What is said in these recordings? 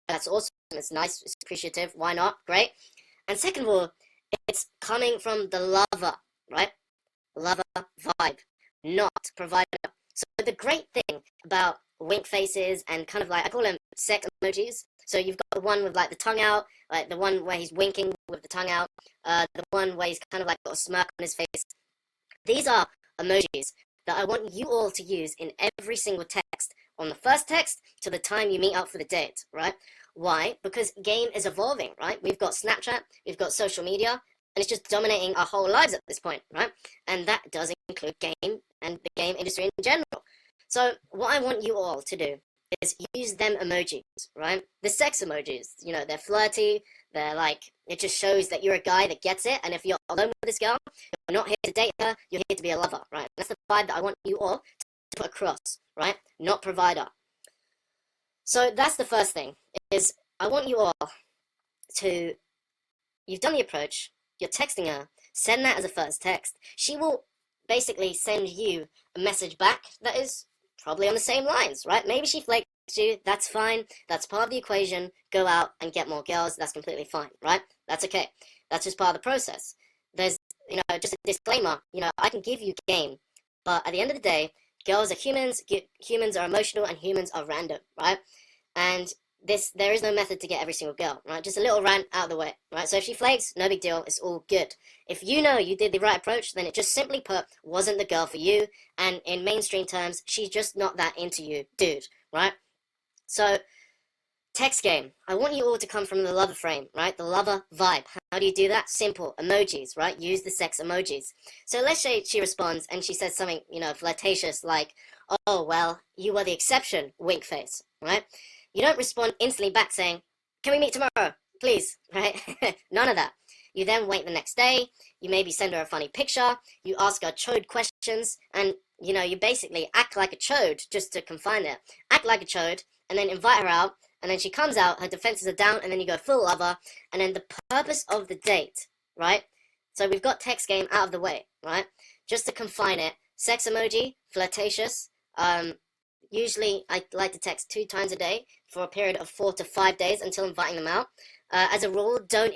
That's awesome. It's nice. It's appreciative. Why not? Great. And second of all, it's coming from the lover, right? Lover vibe, not provider. So the great thing about wink faces and kind of like, I call them sex emojis. So you've got the one with like the tongue out, like the one where he's winking with the tongue out, the one where he's kind of like got a smirk on his face. These are emojis that I want you all to use in every single text, on the first text to the time you meet up for the date, right? Why? Because game is evolving, right? We've got Snapchat, we've got social media, and it's just dominating our whole lives at this point, right? And that does include game and the game industry in general. So what I want you all to do is use them emojis, right? The sex emojis, they're flirty, they're like, it just shows that you're a guy that gets it, and if you're alone with this girl, you're not here to date her, you're here to be a lover, right? That's the vibe that I want you all to put across, right? Not provider. So that's the first thing, is I want you all to, you've done the approach, you're texting her, send that as a first text. She will basically send you a message back that is probably on the same lines, right? Maybe she flakes you, that's fine, that's part of the equation, go out and get more girls, that's completely fine, right? That's okay, that's just part of the process. There's, just a disclaimer, I can give you game, but at the end of the day, girls are humans, humans are emotional, and humans are random, right? And there is no method to get every single girl, right? Just a little rant out of the way, right? So if she flakes, no big deal, it's all good. If you know you did the right approach, then it just simply put wasn't the girl for you, and in mainstream terms, she's just not that into you, dude, right? So, text game. I want you all to come from the lover frame, right? The lover vibe. How do you do that? Simple. Emojis, right? Use the sex emojis. So let's say she responds and she says something, flirtatious like, oh, well, you were the exception, wink face, right? You don't respond instantly back saying, can we meet tomorrow, please, right? None of that. You then wait the next day, you maybe send her a funny picture, you ask her chode questions, and, you basically act like a chode just to confine it. Act like a chode, and then invite her out, and then she comes out, her defenses are down, and then you go full lover, and then the purpose of the date, right? So we've got text game out of the way, right? Just to confine it, sex emoji, flirtatious, usually I like to text 2 times a day for a period of 4 to 5 days until inviting them out. As a rule, don't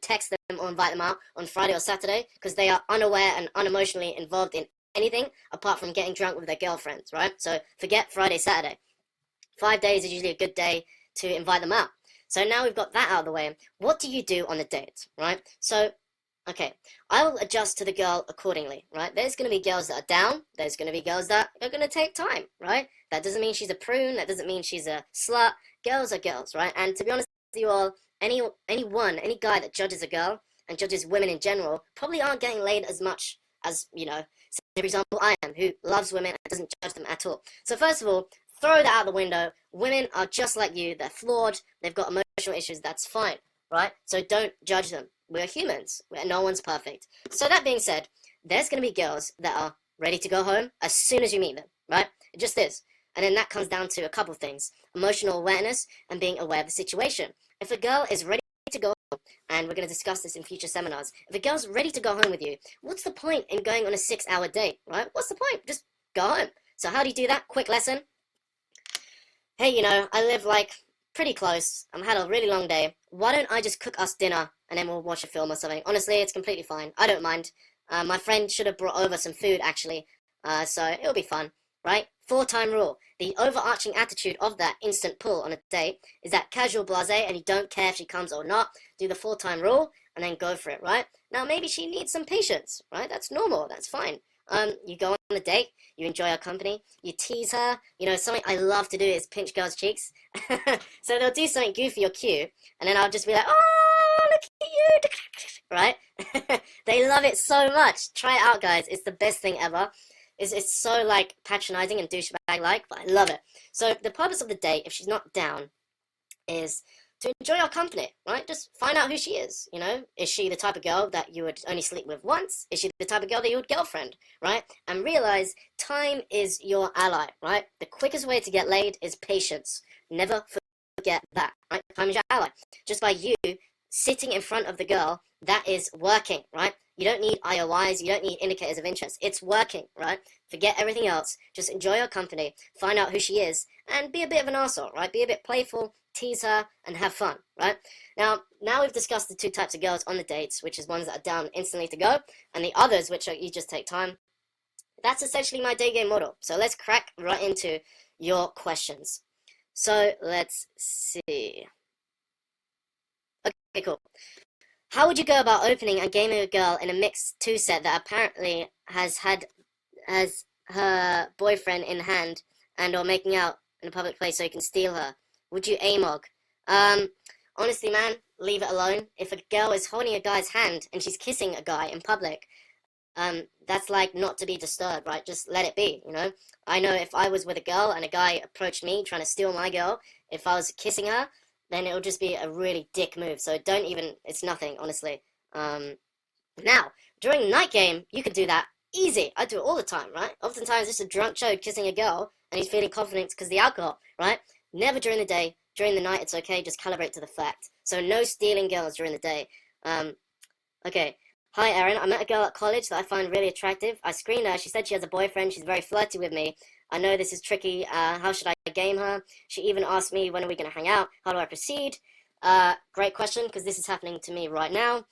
text them or invite them out on Friday or Saturday because they are unaware and unemotionally involved in anything apart from getting drunk with their girlfriends, right? So forget Friday, Saturday. 5 days is usually a good day to invite them out. So now we've got that out of the way. What do you do on the date, right? So, okay, I will adjust to the girl accordingly, right? There's going to be girls that are down. There's going to be girls that are going to take time, right? That doesn't mean she's a prune. That doesn't mean she's a slut. Girls are girls, right? And to be honest with you all, any guy that judges a girl and judges women in general probably aren't getting laid as much as, say, for example, I am, who loves women and doesn't judge them at all. So first of all, throw that out the window. Women are just like you. They're flawed. They've got emotional issues. That's fine, right? So don't judge them. We're humans. No one's perfect. So that being said, there's going to be girls that are ready to go home as soon as you meet them, right? It just is. And then that comes down to a couple of things. Emotional awareness and being aware of the situation. If a girl is ready to go home, and we're going to discuss this in future seminars, if a girl's ready to go home with you, what's the point in going on a 6-hour date, right? What's the point? Just go home. So how do you do that? Quick lesson. Hey, I live pretty close. I've had a really long day. Why don't I just cook us dinner and then we'll watch a film or something? Honestly, it's completely fine. I don't mind. My friend should have brought over some food, actually. So it'll be fun, right? 4-time rule. The overarching attitude of that instant pull on a date is that casual blasé and you don't care if she comes or not. Do the 4-time rule and then go for it, right? Now, maybe she needs some patience, right? That's normal. That's fine. You go on a date, you enjoy her company, you tease her. Something I love to do is pinch girls' cheeks. So they'll do something goofy or cute, and then I'll just be like, oh, look at you, right? They love it so much. Try it out, guys. It's the best thing ever. It's so, patronizing and douchebag-like, but I love it. So the purpose of the date, if she's not down, is to enjoy our company, right? Just find out who she is, Is she the type of girl that you would only sleep with once? Is she the type of girl that you would girlfriend, right? And realize time is your ally, right? The quickest way to get laid is patience. Never forget that, right? Time is your ally. Just by you sitting in front of the girl, that is working, right? You don't need IOIs, you don't need indicators of interest. It's working, right? Forget everything else. Just enjoy her company, find out who she is, and be a bit of an arsehole, right? Be a bit playful, tease her, and have fun, right? Now we've discussed the two types of girls on the dates, which is ones that are down instantly to go, and the others, which are you just take time. That's essentially my day game model. So let's crack right into your questions. So let's see. Okay, cool. How would you go about opening and gaming a girl in a mixed two set that apparently has her boyfriend in hand and or making out in a public place so you can steal her? Would you amog? Um, Honestly, man, leave it alone. If a girl is holding a guy's hand and she's kissing a guy in public, that's like not to be disturbed, right? Just let it be, you know? I know if I was with a girl and a guy approached me trying to steal my girl, if I was kissing her, then it would just be a really dick move. So don't even, it's nothing, honestly. Now, during the night game, you could do that easy. I do it all the time, right? Oftentimes, just a drunk chode kissing a girl and he's feeling confident because of the alcohol, right? Never during the day. During the night, it's okay. Just calibrate to the fact. So no stealing girls during the day. Okay. Hi, Erin. I met a girl at college that I find really attractive. I screened her. She said she has a boyfriend. She's very flirty with me. I know this is tricky. How should I game her? She even asked me, when are we going to hang out? How do I proceed? Great question, because this is happening to me right now.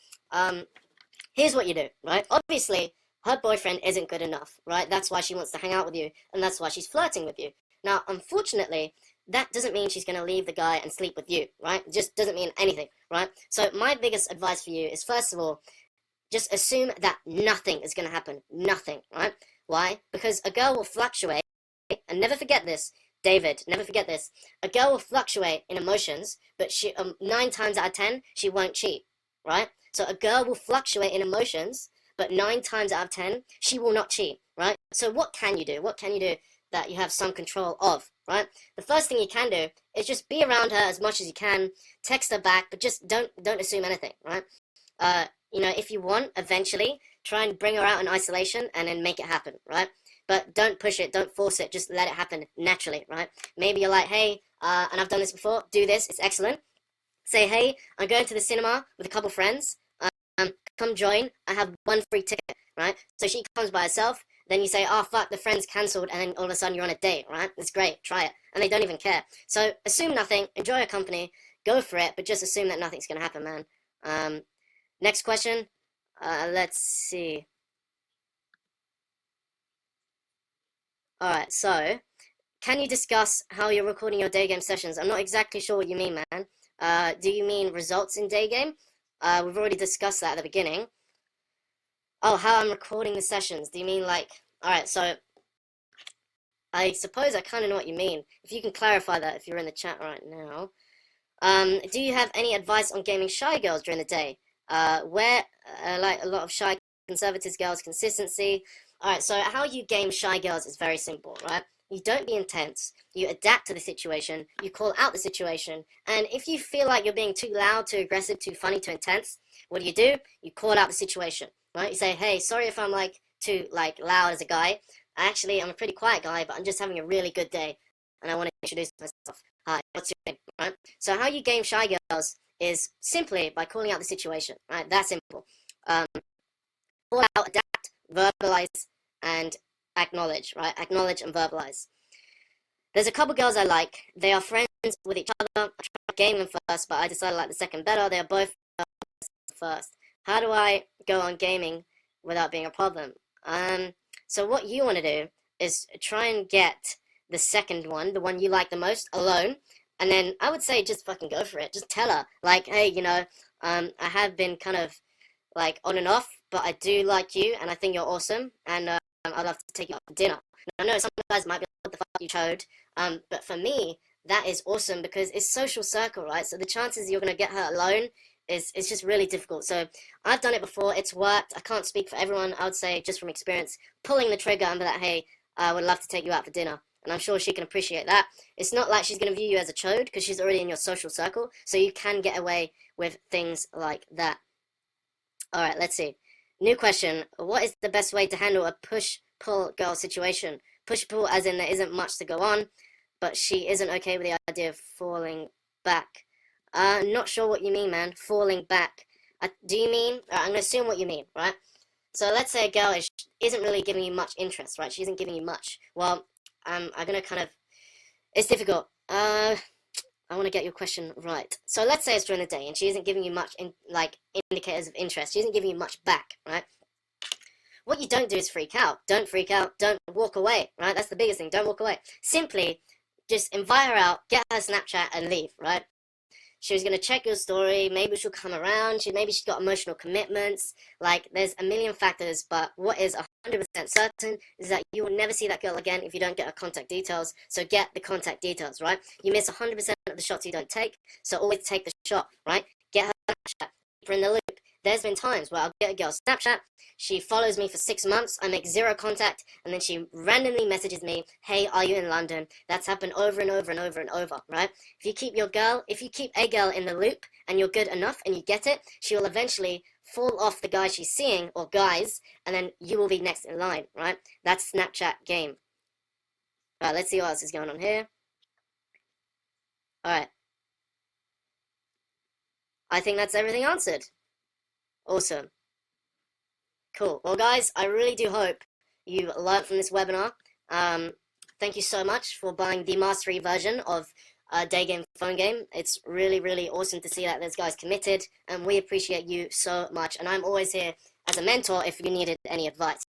Here's what you do, right? Obviously, her boyfriend isn't good enough, right? That's why she wants to hang out with you, and that's why she's flirting with you. Now, unfortunately, that doesn't mean she's going to leave the guy and sleep with you, right? It just doesn't mean anything, right? So my biggest advice for you is, first of all, just assume that nothing is going to happen. Nothing, right? Why? Because a girl will fluctuate, and never forget this, David, never forget this. A girl will fluctuate in emotions, but 9 times out of 10, she won't cheat, right? So a girl will fluctuate in emotions, but 9 times out of 10, she will not cheat, right? So what can you do? What can you do that you have some control of, right? The first thing you can do is just be around her as much as you can, text her back, but just don't assume anything, right? You know, if you want, eventually, try and bring her out in isolation and then make it happen, right? But don't push it, don't force it, just let it happen naturally, right? Maybe you're like, hey, and I've done this before, do this, it's excellent. Say, hey, I'm going to the cinema with a couple friends, come join, I have 1 free ticket, right? So she comes by herself, then you say, oh, fuck, the friend's cancelled, and then all of a sudden you're on a date, right? It's great, try it. And they don't even care. So assume nothing, enjoy her company, go for it, but just assume that nothing's going to happen, man. Next question. Let's see. Alright, so, can you discuss how you're recording your day game sessions? I'm not exactly sure what you mean, man. Do you mean results in day game? We've already discussed that at the beginning. Oh, how I'm recording the sessions. Do you mean like... Alright, so, I suppose I kind of know what you mean. If you can clarify that if you're in the chat right now. Do you have any advice on gaming shy girls during the day? Where, like a lot of shy conservative girls, consistency. Alright, so how you game shy girls is very simple, right? You don't be intense. You adapt to the situation. You call out the situation. And if you feel like you're being too loud, too aggressive, too funny, too intense, what do? You call out the situation, right? You say, hey, sorry if I'm like too like loud as a guy. Actually, I'm a pretty quiet guy, but I'm just having a really good day. And I want to introduce myself. Hi, what's your name, right? So how you game shy girls is simply by calling out the situation, right? That's simple. Call out, adapt, verbalize, and acknowledge, right? Acknowledge and verbalize. There's a couple girls I like. They are friends with each other. I tried gaming them first, but I decided I like the second better. They are both first. How do I go on gaming without being a problem? So what you want to do is try and get the second one, the one you like the most, alone. And then I would say just fucking go for it. Just tell her, like, hey, you know, I have been kind of like on and off, but I do like you, and I think you're awesome, and I'd love to take you out for dinner. Now, I know some guys might be like, what the fuck you chode, but for me, that is awesome because it's social circle, right? So the chances you're gonna get her alone is just really difficult. So I've done it before, it's worked. I can't speak for everyone. I would say just from experience, pulling the trigger and be like, hey, I would love to take you out for dinner. And I'm sure she can appreciate that. It's not like she's going to view you as a chode because she's already in your social circle. So you can get away with things like that. All right, let's see. New question. What is the best way to handle a push-pull girl situation? Push-pull as in there isn't much to go on, but she isn't okay with the idea of falling back. Not sure what you mean, man. Falling back. Do you mean... I'm going to assume what you mean, right? So let's say a girl isn't really giving you much interest, right? She isn't giving you much. Well, I'm gonna kind of, it's difficult. I want to get your question right. So let's say it's during the day and she isn't giving you much indicators of interest. She isn't giving you much back, right? What you don't do is freak out. Don't freak out. Don't walk away, right? That's the biggest thing. Don't walk away. Simply just invite her out, get her Snapchat and leave, right? She was going to check your story. Maybe she'll come around. Maybe she's got emotional commitments. Like, there's a million factors, but what is 100% certain is that you will never see that girl again if you don't get her contact details. So get the contact details, right? You miss 100% of the shots you don't take, so always take the shot, right? Get her Snapchat. Keep her in the loop. There's been times where I'll get a girl's Snapchat, she follows me for 6 months, I make zero contact, and then she randomly messages me, hey, are you in London? That's happened over and over and over and over, right? If you keep a girl in the loop and you're good enough and you get it, she will eventually fall off the guy she's seeing, or guys, and then you will be next in line, right? That's Snapchat game. Alright, let's see what else is going on here. Alright. I think that's everything answered. Awesome. Cool. Well, guys, I really do hope you learned from this webinar. Thank you so much for buying the mastery version of Day Game Phone Game. It's really, really awesome to see that there's guys committed, and we appreciate you so much. And I'm always here as a mentor if you needed any advice.